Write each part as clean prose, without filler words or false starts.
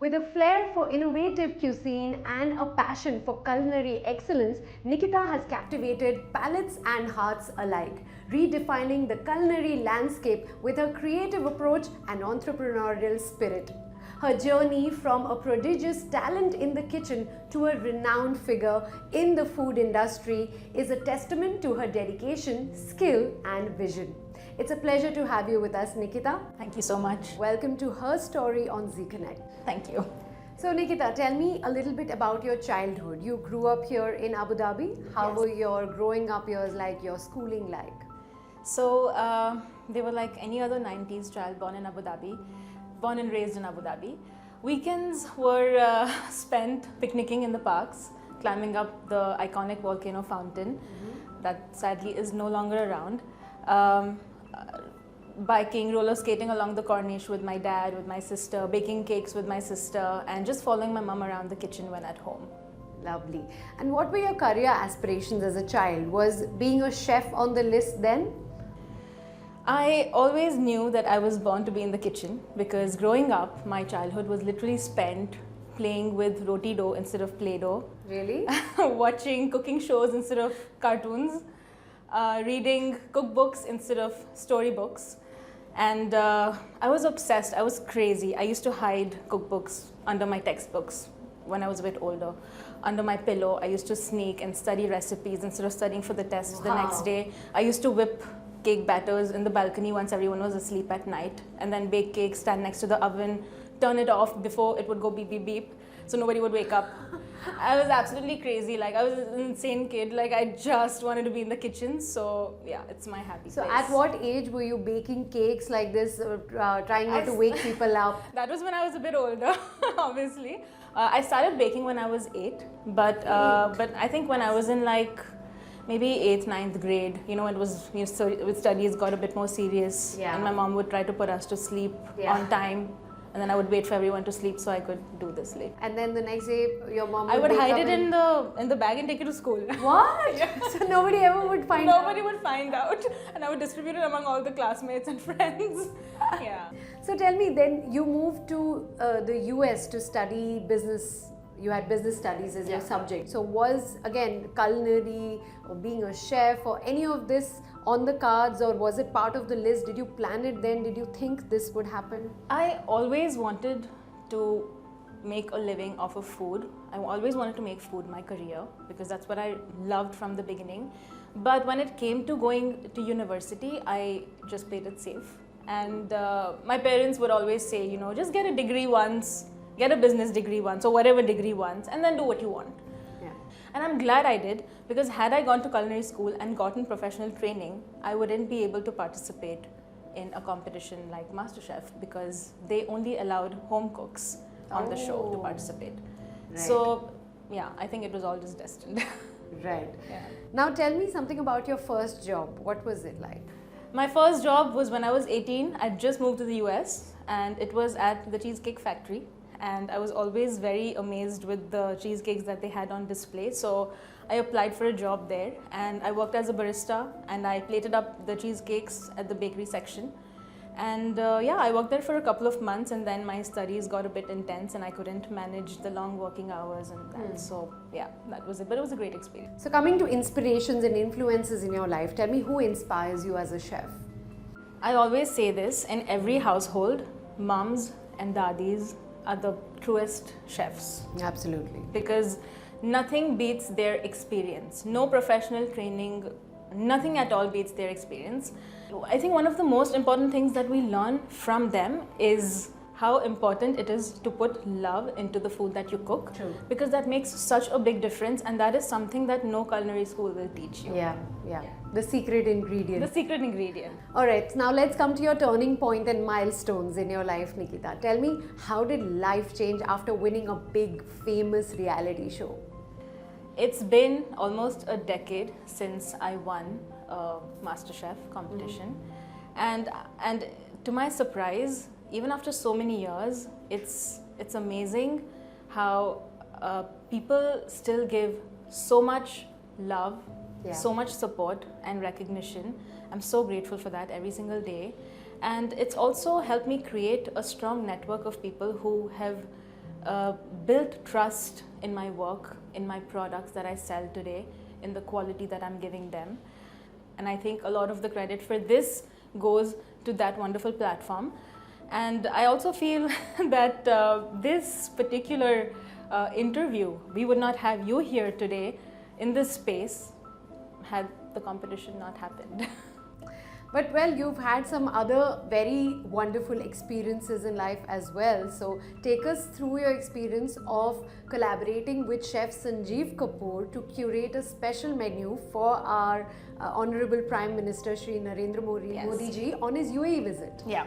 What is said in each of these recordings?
With a flair for innovative cuisine and a passion for culinary excellence, Nikita has captivated palates and hearts alike, redefining the culinary landscape with her creative approach and entrepreneurial spirit. Her journey from a prodigious talent in the kitchen to a renowned figure in the food industry is a testament to her dedication, skill, and vision. It's a pleasure to have you with us, Nikita. Thank you so much. Welcome to Her Story on Z Connect. Thank you. So Nikita, tell me a little bit about your childhood. You grew up here in Abu Dhabi. How Yes. were your growing up years like, your schooling like? So they were like any other 90s child born in Abu Dhabi, born and raised in Abu Dhabi. Weekends were spent picnicking in the parks, climbing up the iconic volcano fountain that sadly is no longer around. Biking, roller skating along the Corniche with my dad, with my sister, baking cakes with my sister, and just following my mum around the kitchen when at home. Lovely. And what were your career aspirations as a child? Was being a chef on the list then? I always knew that I was born to be in the kitchen because growing up, my childhood was literally spent playing with roti dough instead of Play-Doh. Really? Watching cooking shows instead of cartoons, reading cookbooks instead of storybooks. And I was obsessed, I was crazy. I used to hide cookbooks under my textbooks when I was a bit older. Under my pillow, I used to sneak and study recipes instead of studying for the test the next day. I used to whip cake batters in the balcony once everyone was asleep at night, and then bake cakes, stand next to the oven, turn it off before it would go beep beep beep, so nobody would wake up. I was absolutely crazy, like I was an insane kid, like I just wanted to be in the kitchen, so yeah, it's my happy So place. at what age were you baking cakes like this, trying not to wake people up? That was when I was a bit older, obviously. I started baking when I was 8, but I think when I was in like maybe 8th, 9th grade, you know, it was, you know, so with studies got a bit more serious, Yeah. and my mom would try to put us to sleep on time, and then I would wait for everyone to sleep so I could do this late. And then the next day, your mom I would wake hide up it in the bag and take it to school. What? So nobody ever would find out? Nobody would find out, and I would distribute it among all the classmates and friends. Yeah. So tell me, then you moved to the US to study business. You had business studies as your subject. So was, again, culinary or being a chef or any of this on the cards, or was it part of the list? Did you plan it then? Did you think this would happen? I always wanted to make a living off of food. I always wanted to make food my career because that's what I loved from the beginning. But when it came to going to university, I just played it safe. And my parents would always say, you know, just get a degree once, get a business degree once, or whatever degree once, and then do what you want. Yeah. And I'm glad I did, because had I gone to culinary school and gotten professional training, I wouldn't be able to participate in a competition like MasterChef because they only allowed home cooks on the show to participate. Right. So yeah, I think it was all just destined. Right. Yeah. Now tell me something about your first job. What was it like? My first job was when I was 18. I just moved to the US, and it was at the Cheesecake Factory. And I was always very amazed with the cheesecakes that they had on display. So I applied for a job there, and I worked as a barista, and I plated up the cheesecakes at the bakery section. And yeah, I worked there for a couple of months, and then my studies got a bit intense and I couldn't manage the long working hours and that. So yeah, that was it, but it was a great experience. So coming to inspirations and influences in your life, tell me who inspires you as a chef? I always say this, in every household, mums and dadis are the truest chefs. Absolutely. Because nothing beats their experience. No professional training, nothing at all beats their experience. I think one of the most important things that we learn from them is how important it is to put love into the food that you cook. True. Because that makes such a big difference, and that is something that no culinary school will teach you. Yeah. The secret ingredient. The secret ingredient. All right, now let's come to your turning point and milestones in your life, Nikita. Tell me, how did life change after winning a big, famous reality show? It's been almost a decade since I won a MasterChef competition, and to my surprise, even after so many years, it's amazing how people still give so much love, so much support and recognition. I'm so grateful for that every single day, and it's also helped me create a strong network of people who have built trust in my work, in my products that I sell today, in the quality that I'm giving them. And I think a lot of the credit for this goes to that wonderful platform. And I also feel that this particular interview, we would not have you here today in this space had the competition not happened. But well, you've had some other very wonderful experiences in life as well. So take us through your experience of collaborating with Chef Sanjeev Kapoor to curate a special menu for our Honorable Prime Minister Shri Narendra Modi ji on his UAE visit. Yeah,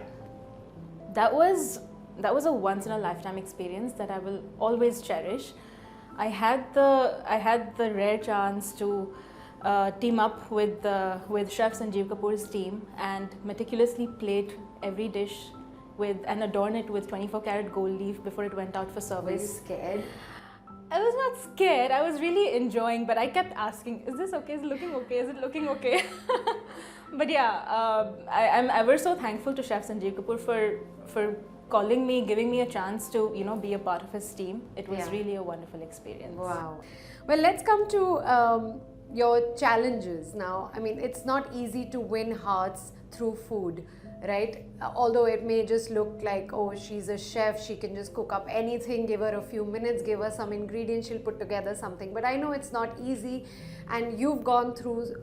that was a once in a lifetime experience that I will always cherish. I had the rare chance to team up with Chef Sanjeev Kapoor's team and meticulously plate every dish and adorn it with 24-karat gold leaf before it went out for service. Were you scared? I was not scared. I was really enjoying, but I kept asking, "Is this okay? Is it looking okay? Is it looking okay?" But yeah, I'm ever so thankful to Chef Sanjeev Kapoor for calling me, giving me a chance to be a part of his team. It was really a wonderful experience. Wow. Well, let's come to your challenges now. I mean, it's not easy to win hearts through food, right? Although it may just look like, oh, she's a chef, she can just cook up anything, give her a few minutes, give her some ingredients, she'll put together something. But I know it's not easy, and you've gone through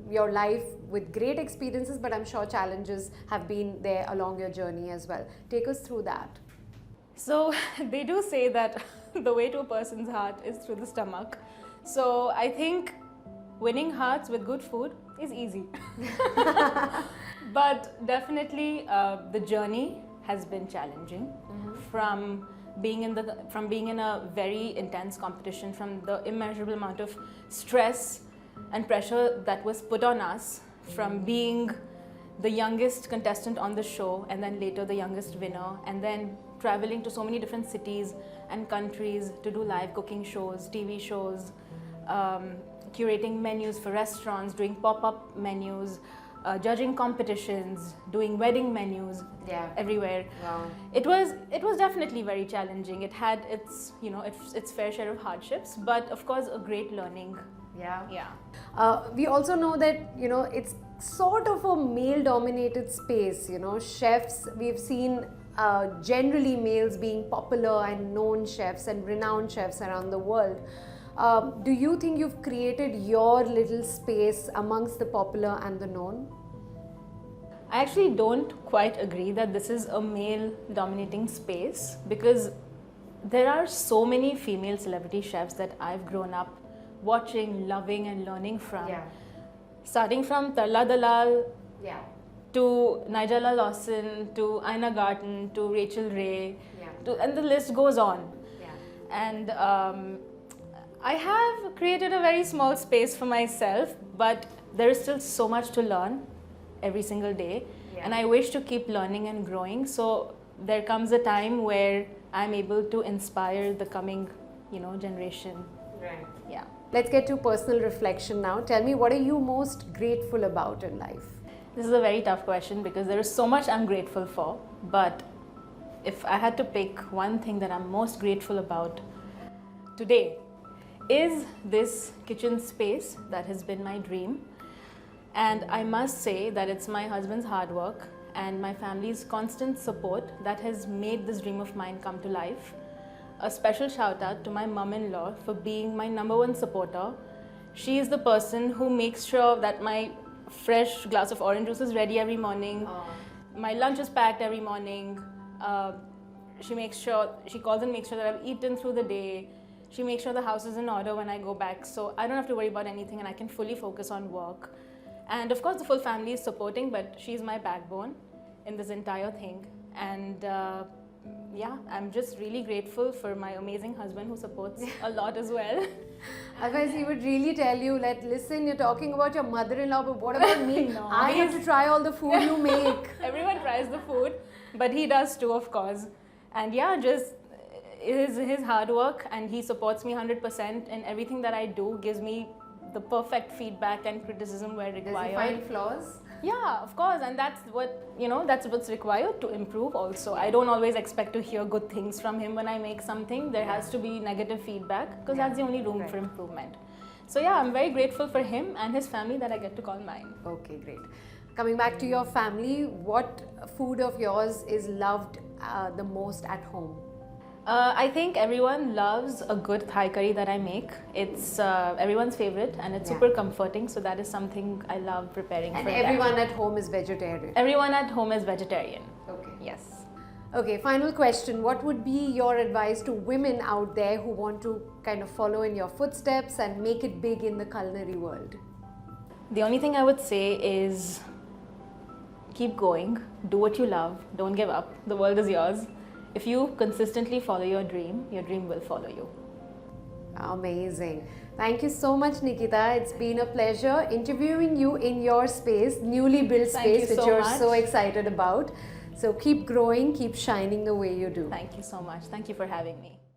your life with great experiences, but I'm sure challenges have been there along your journey as well. Take us through that. So they do say that the way to a person's heart is through the stomach. So I think winning hearts with good food is easy. But definitely the journey has been challenging. From being in a very intense competition, from the immeasurable amount of stress and pressure that was put on us, from being the youngest contestant on the show and then later the youngest winner, and then traveling to so many different cities and countries to do live cooking shows, TV shows, curating menus for restaurants, doing pop-up menus, judging competitions, doing wedding menus everywhere. Wow. It was definitely very challenging. It had its fair share of hardships, but of course a great learning. Yeah. We also know that it's sort of a male-dominated space. Chefs, we've seen generally males being popular and known chefs and renowned chefs around the world. Do you think you've created your little space amongst the popular and the known? I actually don't quite agree that this is a male-dominating space, because there are so many female celebrity chefs that I've grown up watching, loving and learning from. Starting from Tarla Dalal to Nigella Lawson to Ina Garten to Rachel Ray, and the list goes on. And I have created a very small space for myself, but there is still so much to learn every single day, and I wish to keep learning and growing. So there comes a time where I'm able to inspire the coming, generation. Right. Yeah. Let's get to personal reflection now. Tell me, what are you most grateful about in life? This is a very tough question because there is so much I'm grateful for, but if I had to pick one thing that I'm most grateful about today, is this kitchen space that has been my dream. And I must say that it's my husband's hard work and my family's constant support that has made this dream of mine come to life. A special shout out to my mom-in-law for being my #1 supporter. She is the person who makes sure that my fresh glass of orange juice is ready every morning. My lunch is packed every morning. She calls and makes sure that I've eaten through the day. She makes sure the house is in order when I go back, so I don't have to worry about anything and I can fully focus on work. And of course the full family is supporting, but she's my backbone in this entire thing. And I'm just really grateful for my amazing husband who supports a lot as well. Otherwise, he would really tell you, listen, you're talking about your mother-in-law, but what about me? No, I have to try all the food you make. Everyone tries the food, but he does too, of course. And just his hard work, and he supports me 100%, and everything that I do gives me the perfect feedback and criticism where required. Does he find flaws? Yeah, of course, and that's what, that's what's required to improve also. I don't always expect to hear good things from him when I make something. There has to be negative feedback because that's the only room for improvement. So yeah, I'm very grateful for him and his family that I get to call mine. Okay, great. Coming back to your family, what food of yours is loved the most at home? I think everyone loves a good Thai curry that I make. It's everyone's favorite and it's super comforting. So that is something I love preparing for them. And everyone at home is vegetarian? Everyone at home is vegetarian. Okay. Yes. Okay, final question. What would be your advice to women out there who want to kind of follow in your footsteps and make it big in the culinary world? The only thing I would say is keep going, do what you love, don't give up. The world is yours. If you consistently follow your dream will follow you. Amazing. Thank you so much, Nikita. It's been a pleasure interviewing you in your space, newly built space, which you're so excited about. So keep growing, keep shining the way you do. Thank you so much. Thank you for having me.